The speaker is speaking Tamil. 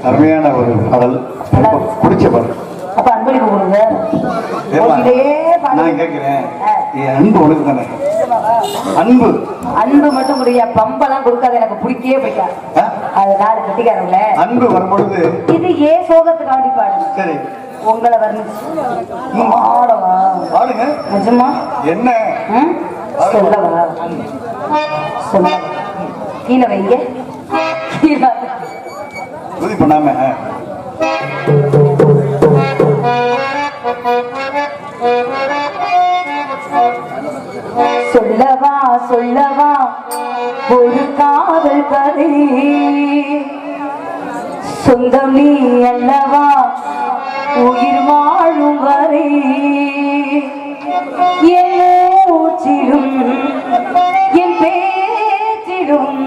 அருமையான ஒரு பாடல், பிடிச்ச பாடல். அப்ப அன்பளிப்பு கொடுங்க. நான் கேட்கிறேன், அன்பு உனக்கு தானே? அன்பு அன்பு மட்டும் முடிய பம்பெல்லாம் கொடுக்காது, எனக்கு பிடிக்கவே பிடிக்காது. அது நாலு கட்டிக்காரங்கள அன்பு வரும்பொழுது இது ஏன் சோகத்துக்காண்டி பாடு. சரி, உங்களை வர்ணிச்சு பாடுங்க. நிஜமா என்ன சொல்லவா? சொல்ல கீழே வைங்க, கீழே உறுதி பண்ணாம. சொல்லவா சொல்லவா ஒரு காதல் கதை, சொந்தம் நீ அல்லவா உயிர் வாழும் வரை, என் மூச்சிலும் என் பேச்சிலும்